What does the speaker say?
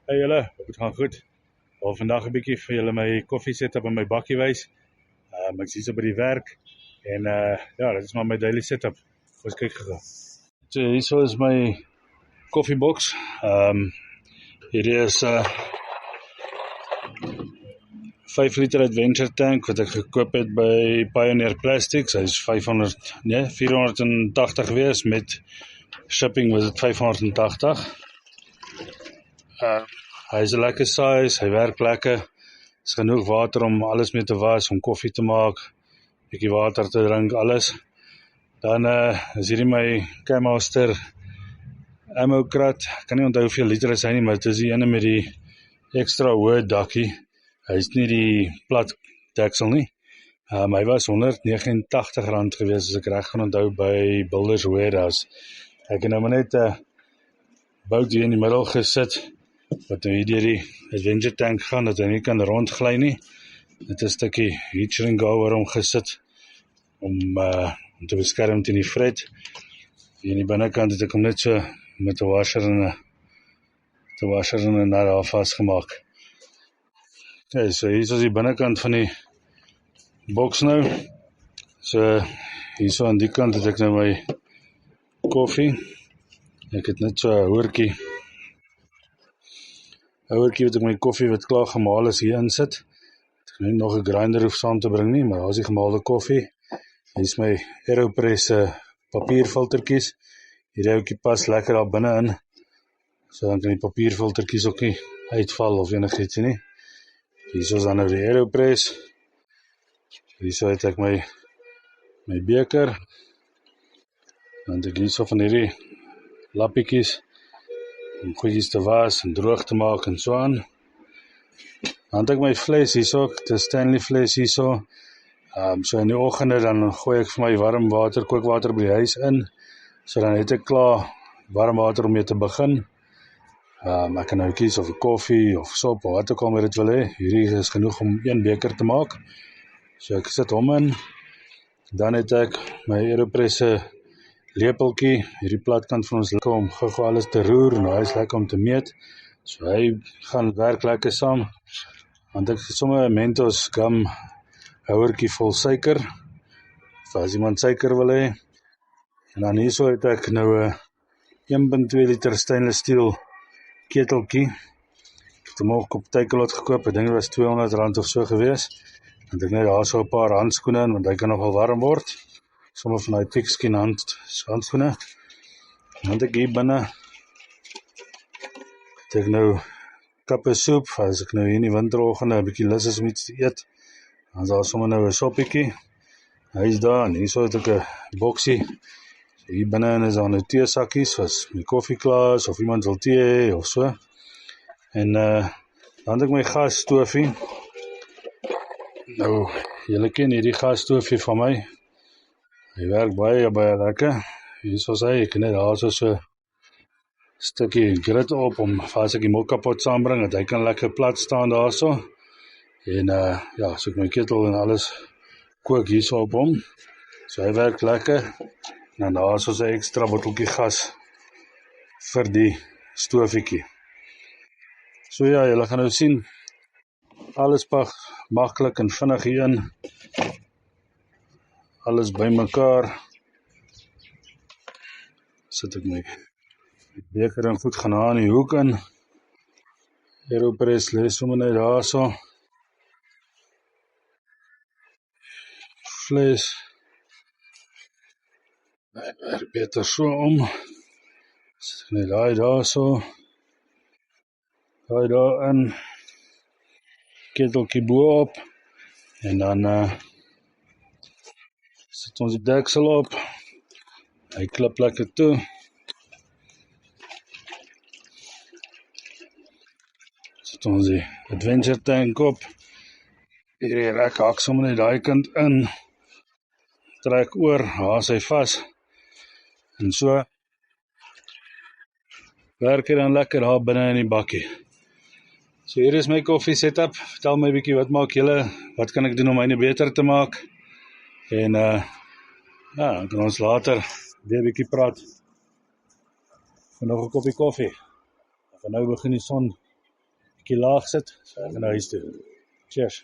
Hey julle, dit gaan goed. Wil vandag 'n bietjie vir julle my koffie setup en my bakkie wys. Ek's hier so by die werk en ja, dit is maar my daily setup. Ons kyk gou. So hierso is my koffieboks. Hierdie is 5 liter adventure tank wat ek gekoop het by Pioneer Plastics. Hy is 480 wees, met shipping was dit 580. Hy is 'n lekker size, hy werk lekker. Is genoeg water om alles mee te was, om koffie te maak, bietjie water te drink, alles. Dan is hierdie my K-Master ammo krat. Ek kan nie onthou hoeveel liter is hy nie, maar dit is die ene met die extra hoë dakkie. Hy is nie die plat deksel nie. Hy was R189 gewees, as ek reg kan onthou, by Builders Warehouse. Ek het nou maar net bout hier in die middel gesit, wat nou hier deur die adventure tank gaan, dat hy nie kan rondgly nie. Dit is 'n stukkie heat-shrink oor gesit, om te beskerm teen die fret. Hier in die binnekant het ek hom net so met 'n washer en 'n daar vasgemaak. Okay, so hier is die binnekant van die boks nou. So hierso aan die kant het ek nou my koffie. Ek het net so 'n houertjie wat ek my koffie wat klaar gemaal is hier insit. Ek kan nie nog 'n grinder hoef saam te bring nie, maar daar is die gemaalde koffie. Hier is my Aeropress papierfiltertjies. Hierdie ouetjie pas lekker daar binne in, so dan kan die papierfiltertjies ook nie uitval of enigiets nie. Hierso is dan nou die Aeropress. Hierso het ek my beker. Dan het ek hierso van hierdie lappietjies om goedjies te was en droog te maak en so aan. Dan het ek my fles hierso, dit is Stanley fles hierso. So in die oggende dan gooi ek vir my warm water, kookwater by die huis in. So dan het ek klaar warm water om mee te begin. Ek kan nou kies of 'n koffie of sop of wat ook al met dit wil hê. Hierdie is genoeg om 1 beker te maak. So ek sit hom in. Dan het ek my Aeropress lepeltjie, hierdie platkant van ons lekker om gou alles te roer, en hy is lekker om te meet. So hy gaan werk lekker saam. Want ek het sommer 'n Mentos gum houertjie vol suiker, of as iemand suiker wil hê. En dan hierso het ek nou 'n 1.2 liter stainless steel keteltjie. Ek het hom ook op Takealot gekoop, ek dink dit was R200 of so gewees. En ek net daar so 'n paar handskoene in, want hy kan nogal warm word. Sommige van die pigskin handskoene. Dan het ek hier binne, het ek nou kappe soep, as ek nou hier in die winteroggende 'n bietjie lus is om iets te eet, dan is daar sommer nou 'n soppietjie. Hy is daar, en hierso het ek 'n boksie. So hier binne is daar nou teesakkies, as my koffie klaar is, of iemand wil tee hê, of so. En dan het ek my gasstoofie. Nou, julle ken hierdie gasstoofie van my. Hy werk baie lekker. Hierso is hy, ek kan net daar so stukkie grit op, om as ek die mokkapot saambring, dat hy kan lekker plat staan daarso. En ja, so ek my ketel en alles kook hierso op hom. So hy werk lekker. En dan daar is 'n ekstra botteltjie gas vir die stoofietjie. So ja, julle gaan nou sien, alles pak maklik en vinnig hierin. Alles bymekaar. Sit ek my beker en goed gaan aan die hoek in. Aeropress lê sommer net daarso. Fles. Werk beter so om. Sit ek net daarso. Daai daar in. Keteltjie bo op. En dan sit ons die deksel op. Hy klip lekker toe. Sit ons die adventure tank op. Hierdie rek hak sommer net daai kant in. Trek oor, haas hy vas. En so werk hy dan lekker daar binne in die bakkie. So hier is my koffie setup. Vertel my 'n bietjie, wat maak julle? Wat kan ek doen om myne beter te maak? En ja, dan kan ons later weer 'n bietjie praat. En nog 'n koppie koffie. Van nou begin die son bietjie laag sit, so ek gaan na huis toe. Cheers.